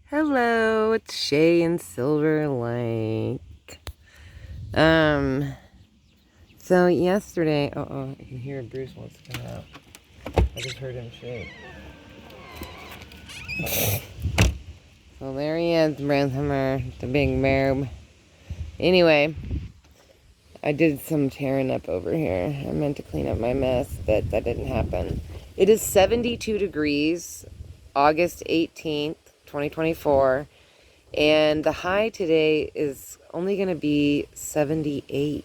Hello, it's Shay in Silver Lake. So yesterday, I can hear Bruce wants to come out. I just heard him shake. So there he is, Branshammer, the big bear. Anyway, I did some tearing up over here. I meant to clean up my mess, but that didn't happen. It is 72 degrees, August 18th, 2024. And the high today is only going to be 78.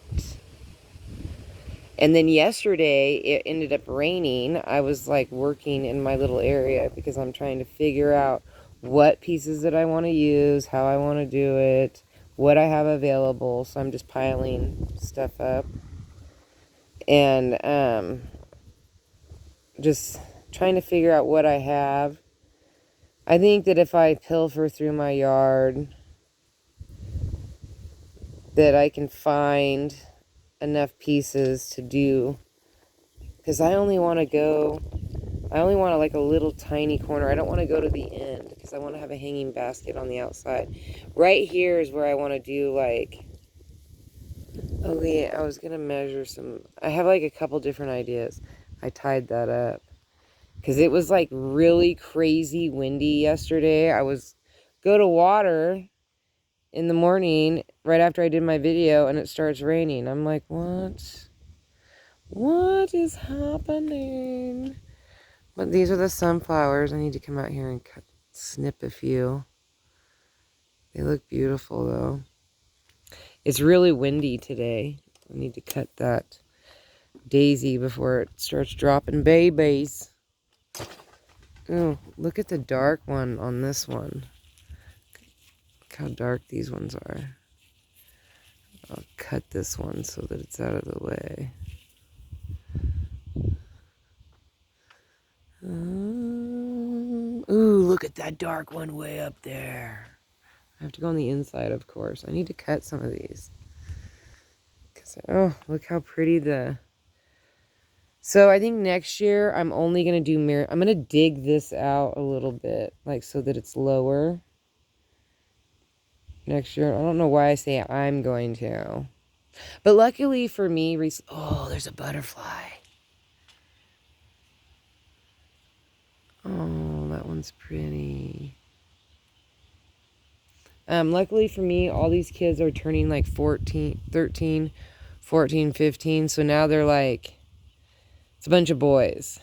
And then yesterday, it ended up raining. I was like working in my little area because I'm trying to figure out what pieces that I want to use, how I want to do it, what I have available. So I'm just piling stuff up. And just trying to figure out what I have. I think that if I pilfer through my yard, that I can find enough pieces to do, because I only want like a little tiny corner. I don't want to go to the end because I want to have a hanging basket on the outside. Right here is where I want to do like, oh yeah, I was going to measure some, I have like a couple different ideas. I tied that up because it was like really crazy windy yesterday. I was go to water in the morning right after I did my video and it starts raining. I'm like, what is happening? But these are the sunflowers. I need to come out here and snip a few. They look beautiful though. It's really windy today. I need to cut that daisy before it starts dropping babies. Ooh, look at the dark one on this one. Look how dark these ones are. I'll cut this one so that it's out of the way. Ooh, look at that dark one way up there. I have to go on the inside, of course. I need to cut some of these. Oh, look how pretty So I think next year I'm only going to do I'm going to dig this out a little bit, like so that it's lower. Next year, I don't know why I say I'm going to. But luckily for me, oh, there's a butterfly. Oh, that one's pretty. Luckily for me, all these kids are turning like 13, 14, 15. So now they're like, it's a bunch of boys.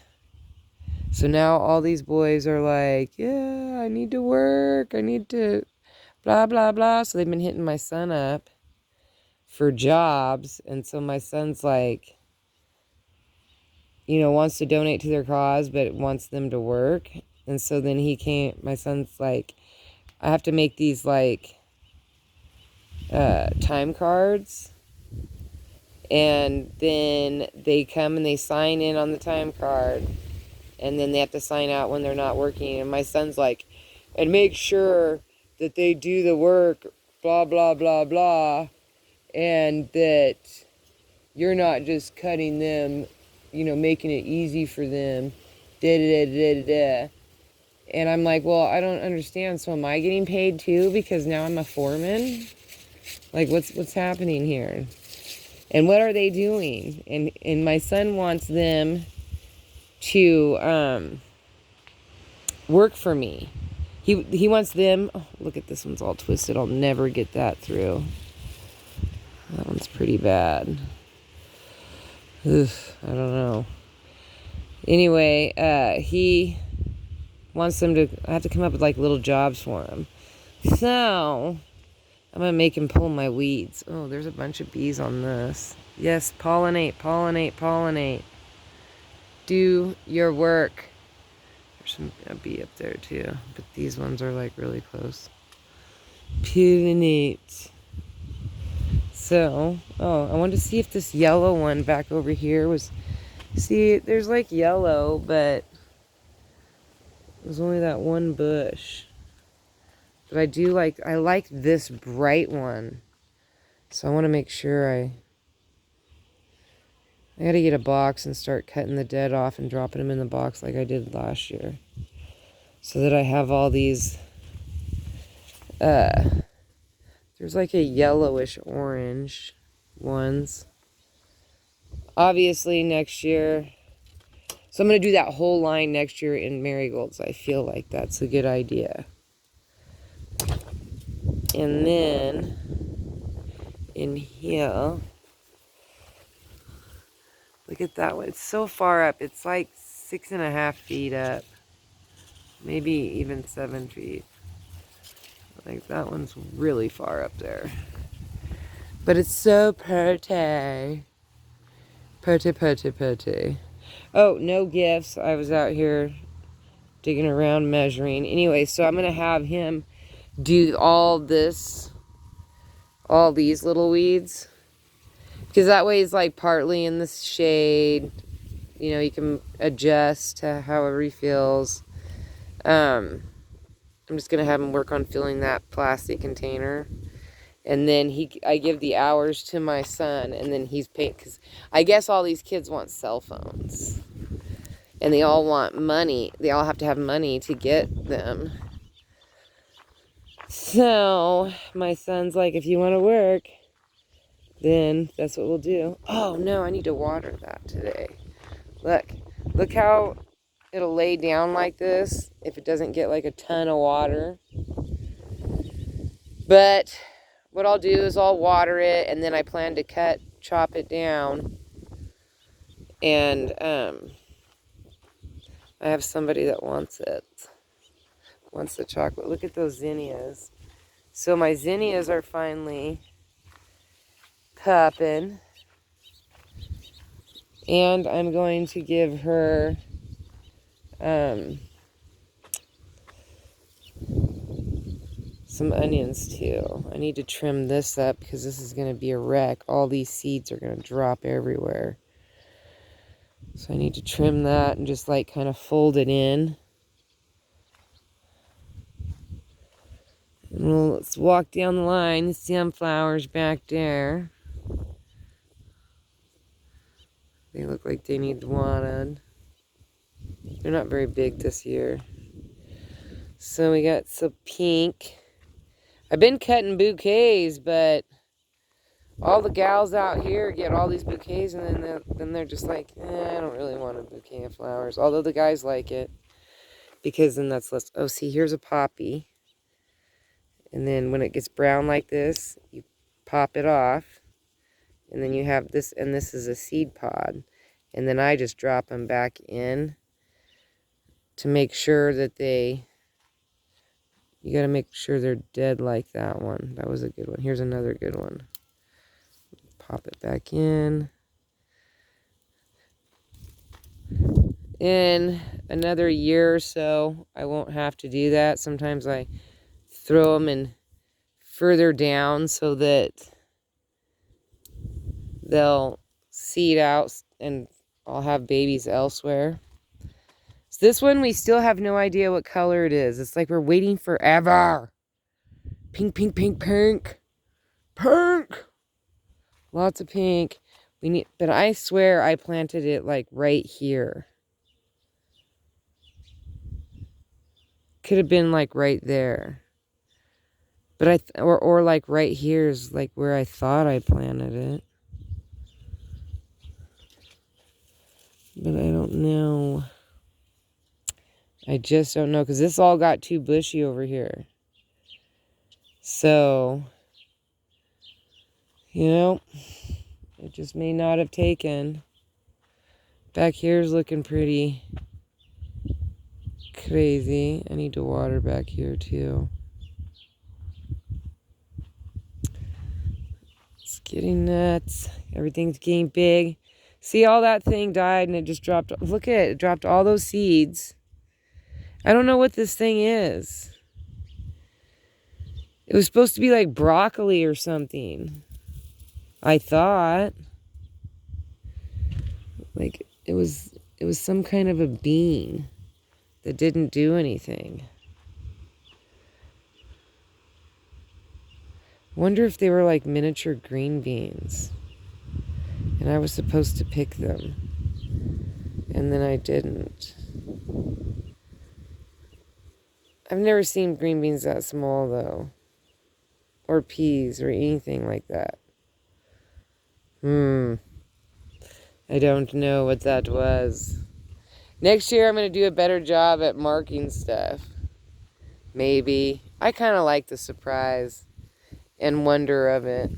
So now all these boys are like, yeah, I need to work. I need to blah, blah, blah. So they've been hitting my son up for jobs. And so my son's like, wants to donate to their cause, but wants them to work. And so then my son's like, I have to make these like time cards. And then they come and they sign in on the time card. And then they have to sign out when they're not working. And my son's like, and make sure that they do the work, blah, blah, blah, blah. And that you're not just cutting them, making it easy for them. Da, da, da, da, da. And I'm like, well, I don't understand. So am I getting paid too? Because now I'm a foreman? Like, what's happening here? And what are they doing? And my son wants them to work for me. He wants them. Oh, look at this one's all twisted. I'll never get that through. That one's pretty bad. Ugh, I don't know. Anyway, he wants them to. I have to come up with like little jobs for him. So I'm gonna make him pull my weeds. Oh, there's a bunch of bees on this. Yes, pollinate, pollinate, pollinate. Do your work. There's a bee up there too, but these ones are like really close. Pollinate. So, I wanted to see if this yellow one back over here was. See, there's like yellow, but there's only that one bush. But I like this bright one. So I want to make sure I gotta get a box and start cutting the dead off and dropping them in the box like I did last year. So that I have all these There's like a yellowish orange ones. Obviously next year. So I'm going to do that whole line next year in marigolds. I feel like that's a good idea. And then in here, look at that one. It's so far up. It's like 6.5 feet up. Maybe even 7 feet. Like that one's really far up there. But it's so pretty. Pretty, pretty, pretty. Oh, no gifts. I was out here digging around measuring. Anyway, so I'm going to have him do all these little weeds. Because that way he's like partly in the shade. You know, you can adjust to however he feels. I'm just going to have him work on filling that plastic container. And then I give the hours to my son, and then he's paid, because I guess all these kids want cell phones. And they all want money. They all have to have money to get them. So, my son's like, if you want to work, then that's what we'll do. Oh, no, I need to water that today. Look how it'll lay down like this if it doesn't get like a ton of water. But what I'll do is I'll water it, and then I plan to chop it down. And I have somebody that wants it. Wants the chocolate. Look at those zinnias. So my zinnias are finally popping. And I'm going to give her some onions too. I need to trim this up because this is going to be a wreck. All these seeds are going to drop everywhere. So I need to trim that and just like kind of fold it in. Well, let's walk down the line. The sunflowers back there. They look like they need watered. They're not very big this year. So we got some pink. I've been cutting bouquets, but all the gals out here get all these bouquets, and then they're just like, I don't really want a bouquet of flowers. Although the guys like it, because then that's less. Oh, see, here's a poppy. And then when it gets brown like this, you pop it off. And then you have this, and this is a seed pod. And then I just drop them back in to make sure that you got to make sure they're dead like that one. That was a good one. Here's another good one. Pop it back in. In another year or so, I won't have to do that. Sometimes I throw them in further down so that they'll seed out and I'll have babies elsewhere. So this one, we still have no idea what color it is. It's like we're waiting forever. Pink, pink, pink, pink. Pink! Lots of pink. But I swear I planted it like right here. Could have been like right there. But or like right here is like where I thought I planted it. But I don't know. I just don't know, because this all got too bushy over here. So, you know, it just may not have taken. Back here's looking pretty crazy. I need to water back here too. It's getting nuts. Everything's getting big. See, all that thing died and it just dropped. Look at it. It dropped all those seeds. I don't know what this thing is. It was supposed to be like broccoli or something. I thought. Like it was some kind of a bean that didn't do anything. Wonder if they were like miniature green beans. And I was supposed to pick them. And then I didn't. I've never seen green beans that small though. or peas or anything like that. I don't know what that was. Next year I'm going to do a better job at marking stuff. Maybe. I kind of like the surprise and wonder of it.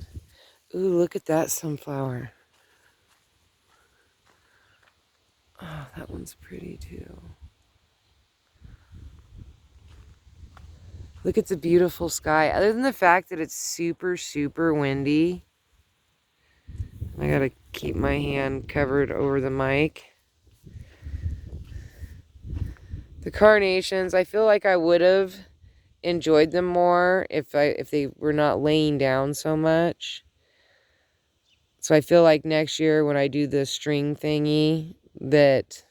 Ooh, look at that sunflower. Oh, that one's pretty too. Look at the beautiful sky. Other than the fact that it's super, super windy. I gotta keep my hand covered over the mic. The carnations, I feel like I would have enjoyed them more if they were not laying down so much. So I feel like next year when I do the string thingy that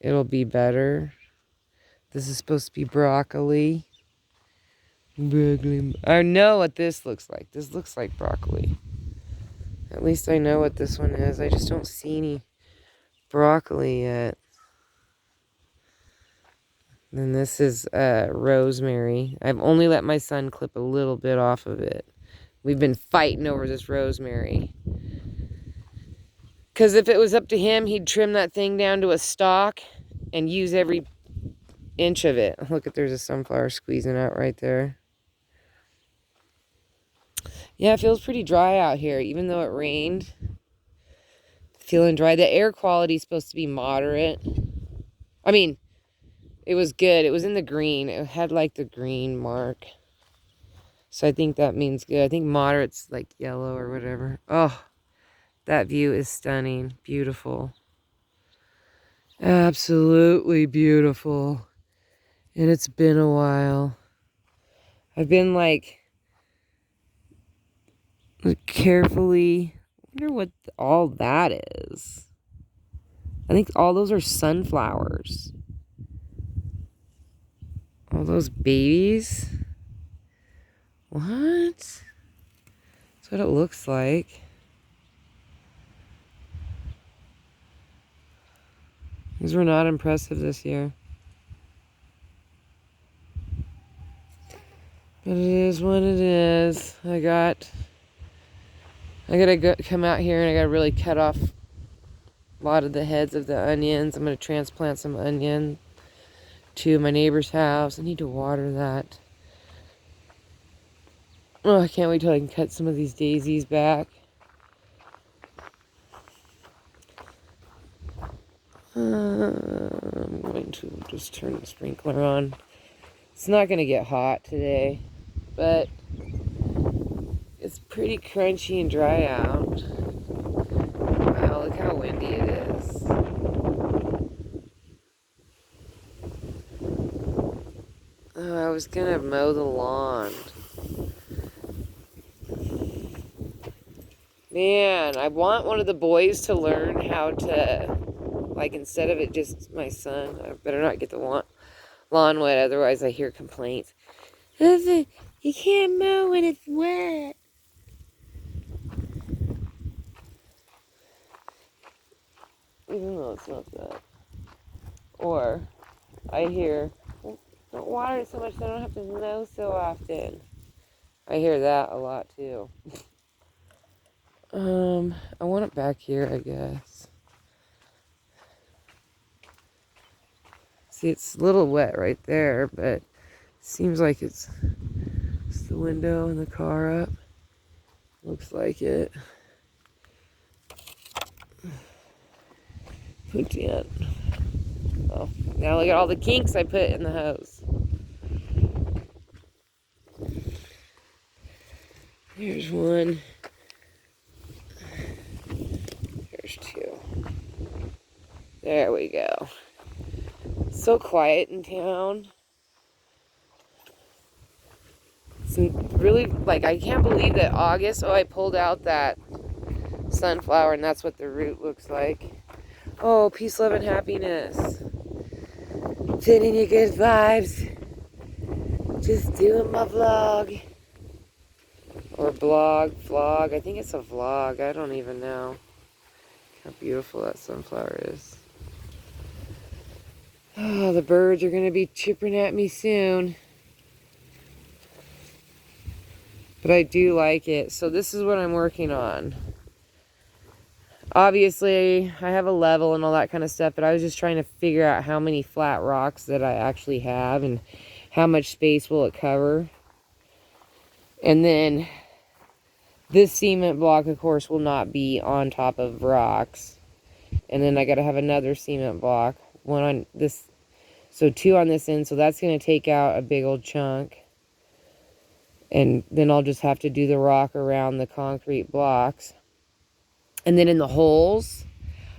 it'll be better. This is supposed to be broccoli. I know what this looks like. This looks like broccoli. At least I know what this one is. I just don't see any broccoli yet. And this is rosemary. I've only let my son clip a little bit off of it. We've been fighting over this rosemary. Because if it was up to him, he'd trim that thing down to a stalk and use every inch of it. Look, there's a sunflower squeezing out right there. Yeah, it feels pretty dry out here, even though it rained. Feeling dry. The air quality is supposed to be moderate. I mean, it was good. It was in the green. It had like the green mark. So I think that means good. I think moderate's like yellow or whatever. Oh, that view is stunning. Beautiful. Absolutely beautiful. And it's been a while. I've been like carefully. I wonder what all that is. I think all those are sunflowers. All those babies. What? That's what it looks like. These were not impressive this year. But it is what it is. I gotta come out here and I gotta really cut off a lot of the heads of the onions. I'm gonna transplant some onion to my neighbor's house. I need to water that. Oh, I can't wait till I can cut some of these daisies back. I'm going to just turn the sprinkler on. It's not going to get hot today, but it's pretty crunchy and dry out. Wow, look how windy it is. Oh, I was going to mow the lawn. Man, I want one of the boys to learn how to, like, instead of it just my son, I better not get the lawn wet, otherwise I hear complaints. You can't mow when it's wet. Even though it's not that. Or I hear, well, don't water it so much so I don't have to mow so often. I hear that a lot too. I want it back here, I guess. See, it's a little wet right there, but it seems like it's the window and the car up. Looks like it. Put in. Oh, now look at all the kinks I put in the hose. Here's one. Here's two. There we go. So quiet in town. It's really, like, I can't believe that August, I pulled out that sunflower and that's what the root looks like. Oh, peace, love, and happiness. Sending you good vibes. Just doing my vlog. Or vlog. I think it's a vlog. I don't even know how beautiful that sunflower is. Oh, the birds are going to be chirping at me soon. But I do like it. So this is what I'm working on. Obviously, I have a level and all that kind of stuff, but I was just trying to figure out how many flat rocks that I actually have and how much space will it cover. And then this cement block, of course, will not be on top of rocks. And then I got to have another cement block, one on this, so 2 on this end. So that's going to take out a big old chunk. And then I'll just have to do the rock around the concrete blocks. And then in the holes,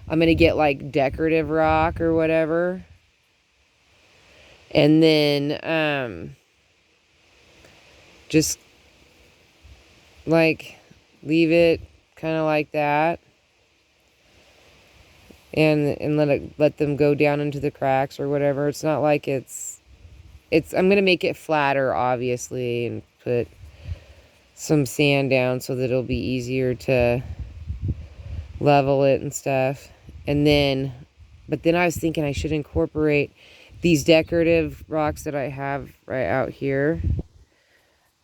I'm going to get like decorative rock or whatever. And then just like leave it kind of like that. And let them go down into the cracks or whatever. It's not like it's I'm going to make it flatter, obviously, and put some sand down so that it'll be easier to level it and stuff. And then, but then I was thinking I should incorporate these decorative rocks that I have right out here.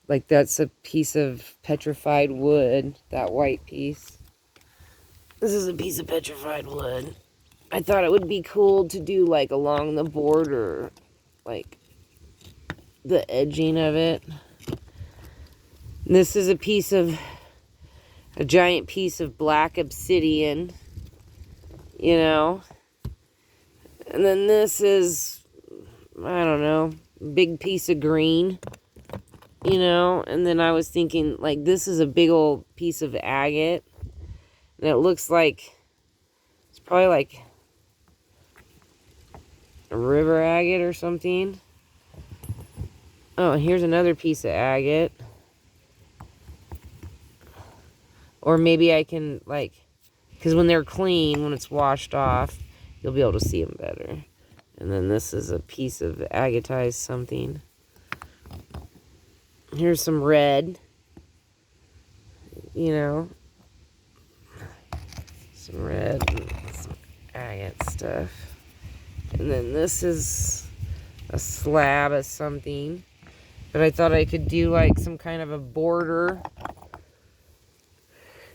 Like that's a piece of petrified wood, that white piece. This is a piece of petrified wood. I thought it would be cool to do like along the border, like the edging of it. And this is a giant piece of black obsidian, you know. And then this is, I don't know, big piece of green, you know. And then I was thinking, like, this is a big old piece of agate. And it looks like, it's probably like a river agate or something. Oh, and here's another piece of agate. Or maybe I can, like, because when they're clean, when it's washed off, you'll be able to see them better. And then this is a piece of agatized something. Here's some red. You know. Some red and some agate stuff. And then this is a slab of something. But I thought I could do like some kind of a border.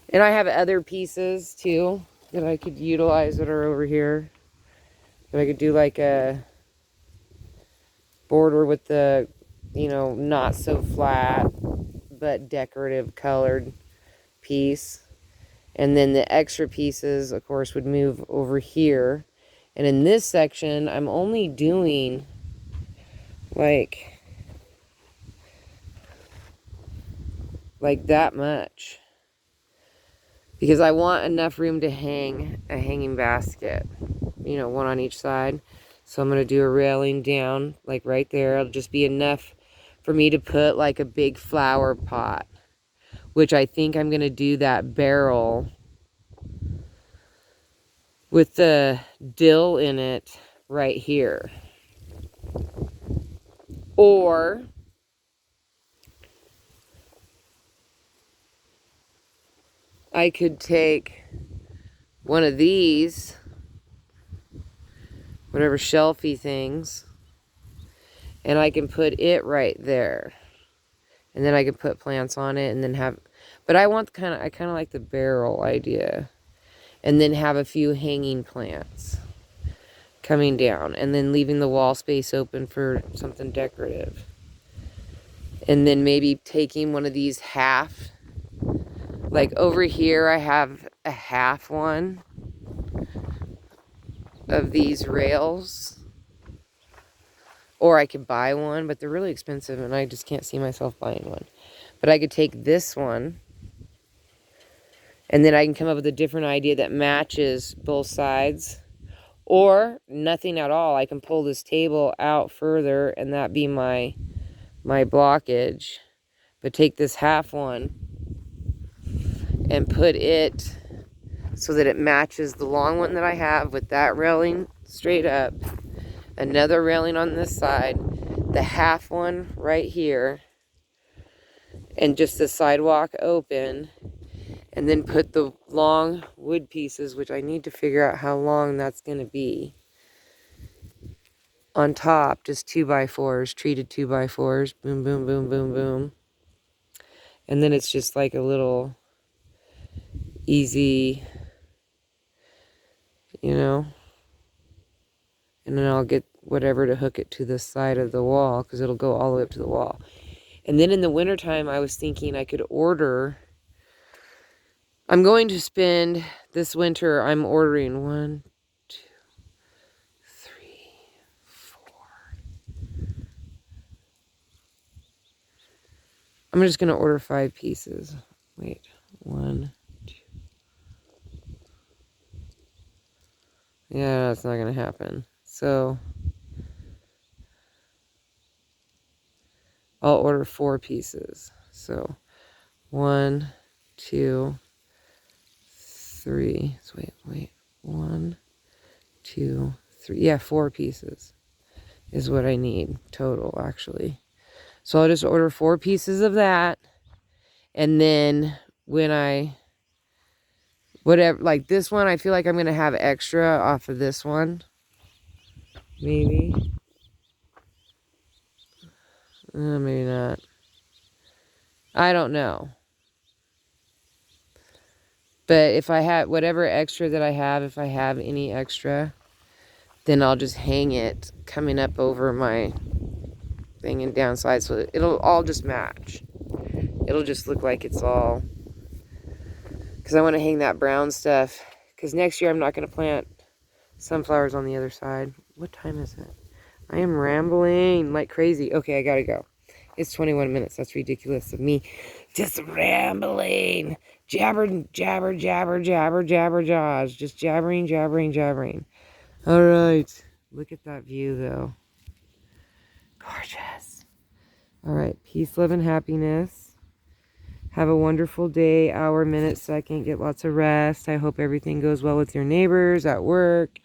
And I have other pieces too that I could utilize that are over here. That I could do like a border with the, you know, not so flat but decorative colored piece. And then the extra pieces, of course, would move over here. And in this section, I'm only doing like that much. Because I want enough room to hang a hanging basket. You know, one on each side. So I'm going to do a railing down, like right there. It'll just be enough for me to put like a big flower pot. Which I think I'm going to do that barrel with the dill in it right here. Or I could take one of these, whatever shelfy things, and I can put it right there. And then I can put plants on it and then have, but I kind of like the barrel idea. And then have a few hanging plants coming down and then leaving the wall space open for something decorative. And then maybe taking one of these half, like over here I have a half one of these rails. Or I could buy one, but they're really expensive and I just can't see myself buying one. But I could take this one and then I can come up with a different idea that matches both sides. Or nothing at all. I can pull this table out further and that be my blockage. But take this half one and put it so that it matches the long one that I have with that railing straight up. Another railing on this side. The half one right here. And just the sidewalk open. And then put the long wood pieces, which I need to figure out how long that's going to be. on top, just 2x4s, treated 2x4s. Boom, boom, boom, boom, boom. And then it's just like a little easy, you know. And then I'll get whatever to hook it to the side of the wall, because it'll go all the way up to the wall. And then in the wintertime, I was thinking I could order. I'm going to spend this winter, I'm ordering 1, 2, 3, 4. I'm just going to order 5 pieces. Wait, 1, 2. Yeah, that's not going to happen. So I'll order 4 pieces. So 1, 2, 3. So wait. 1, 2, 3. Yeah, 4 pieces is what I need total, actually. So I'll just order 4 pieces of that. And then when whatever, like this one, I feel like I'm going to have extra off of this one. Maybe. Maybe not. I don't know. But if I have whatever extra that I have, if I have any extra, then I'll just hang it coming up over my thing and downside, so it'll all just match. It'll just look like it's all, because I want to hang that brown stuff, because next year I'm not going to plant sunflowers on the other side. What time is it? I am rambling like crazy. Okay, I gotta go. It's 21 minutes. That's ridiculous of me. Just rambling. Jabber, jabber, jabber, jabber, jabber, jaws. Just jabbering, jabbering, jabbering. All right. Look at that view, though. Gorgeous. All right. Peace, love, and happiness. Have a wonderful day, hour, minute, second. Get lots of rest. I hope everything goes well with your neighbors at work.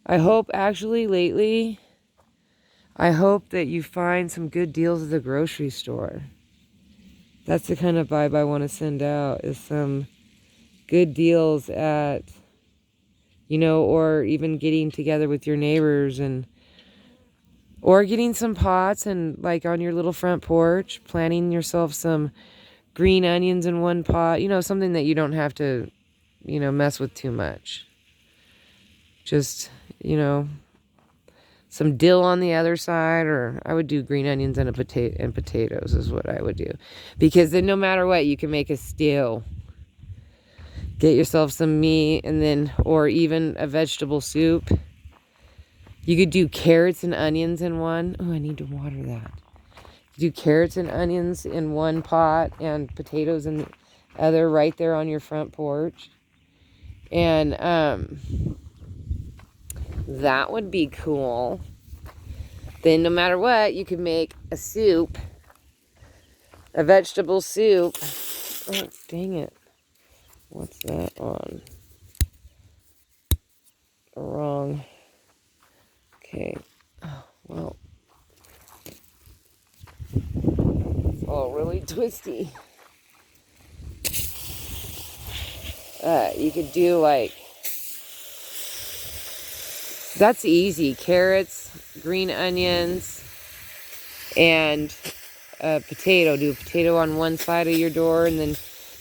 I hope, actually, lately, I hope that you find some good deals at the grocery store. That's the kind of vibe I want to send out, is some good deals at, you know, or even getting together with your neighbors, or getting some pots and like on your little front porch, planting yourself some green onions in one pot, you know, something that you don't have to, you know, mess with too much. Just, you know, some dill on the other side, or I would do green onions and potatoes is what I would do. Because then no matter what, you can make a stew. Get yourself some meat, and then, or even a vegetable soup. You could do carrots and onions in one. Oh, I need to water that. Do carrots and onions in one pot and potatoes in the other, right there on your front porch. And that would be cool. Then no matter what, you could make a soup, a vegetable soup. Oh, dang it. What's that on? Wrong. Okay. Oh, well. It's all really twisty. You could do like, that's easy. Carrots, green onions, and a potato. Do a potato on one side of your door, and then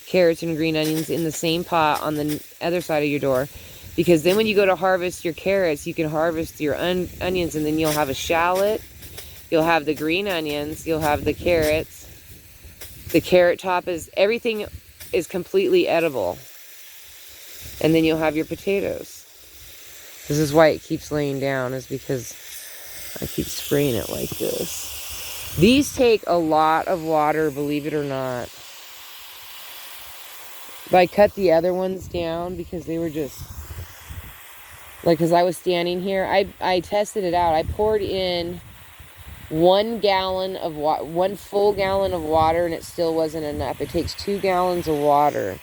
carrots and green onions in the same pot on the other side of your door. Because then when you go to harvest your carrots, you can harvest your onions, and then you'll have a shallot. You'll have the green onions. You'll have the carrots. The carrot top is, everything is completely edible. And then you'll have your potatoes. This is why it keeps laying down, is because I keep spraying it like this. These take a lot of water, believe it or not. But I cut the other ones down because they were just, like, because I was standing here. I tested it out. I poured in 1 gallon of water, 1 full gallon of water, and it still wasn't enough. It takes 2 gallons of water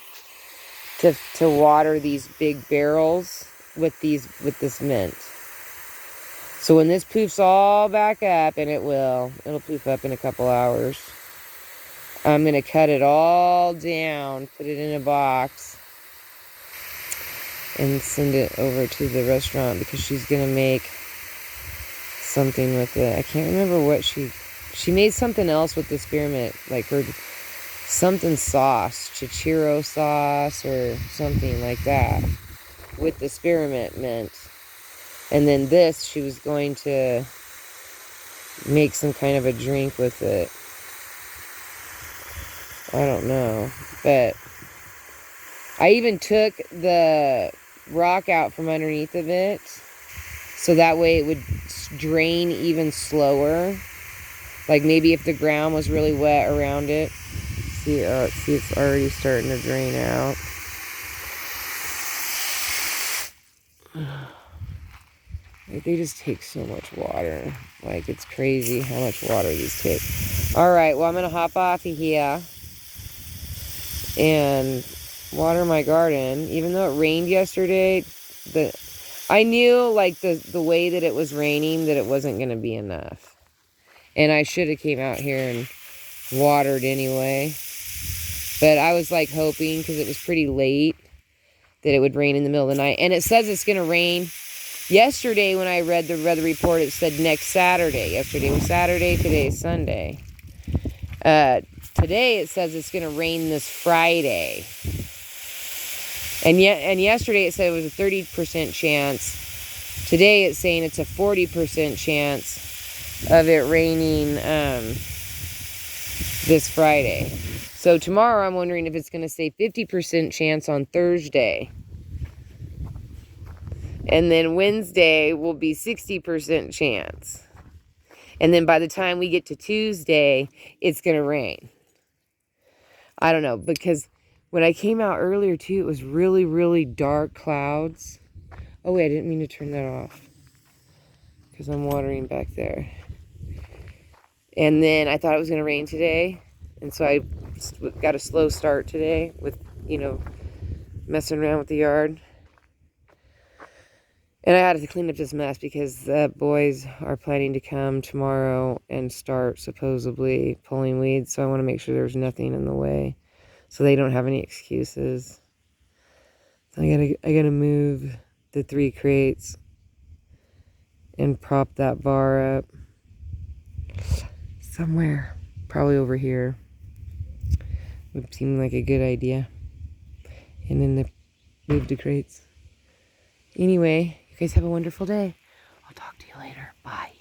to water these big barrels with this mint. So when this poofs all back up, and it'll poof up in a couple hours, I'm going to cut it all down, put it in a box, and send it over to the restaurant, because she's going to make something with it. I can't remember what she made something else with the spearmint, like her something sauce, chichiro sauce or something like that with the spearmint mint. And then this, she was going to make some kind of a drink with it. I don't know, but I even took the rock out from underneath of it so that way it would drain even slower. Like maybe if the ground was really wet around it. See, it's already starting to drain out. Like they just take so much water. Like it's crazy how much water these take. Alright, well I'm going to hop off of here and water my garden. Even though it rained yesterday, I knew like the way that it was raining that it wasn't going to be enough. And I should have came out here and watered anyway. But I was like hoping, because it was pretty late, that it would rain in the middle of the night. And it says it's going to rain. Yesterday when I read the weather report, it said next Saturday. Yesterday was Saturday, today is Sunday. Today it says it's going to rain this Friday. And yesterday it said it was a 30% chance. Today it's saying it's a 40% chance of it raining this Friday. So tomorrow I'm wondering if it's going to say 50% chance on Thursday. And then Wednesday will be 60% chance. And then by the time we get to Tuesday, it's going to rain. I don't know, because when I came out earlier too, it was really, really dark clouds. Oh wait, I didn't mean to turn that off because I'm watering back there. And then I thought it was going to rain today. And so I got a slow start today with, messing around with the yard. And I had to clean up this mess because the boys are planning to come tomorrow and start supposedly pulling weeds. So I want to make sure there's nothing in the way so they don't have any excuses. So I gotta move the 3 crates and prop that bar up somewhere, probably over here. Would seem like a good idea. And then move the crates. Anyway, you guys have a wonderful day. I'll talk to you later. Bye.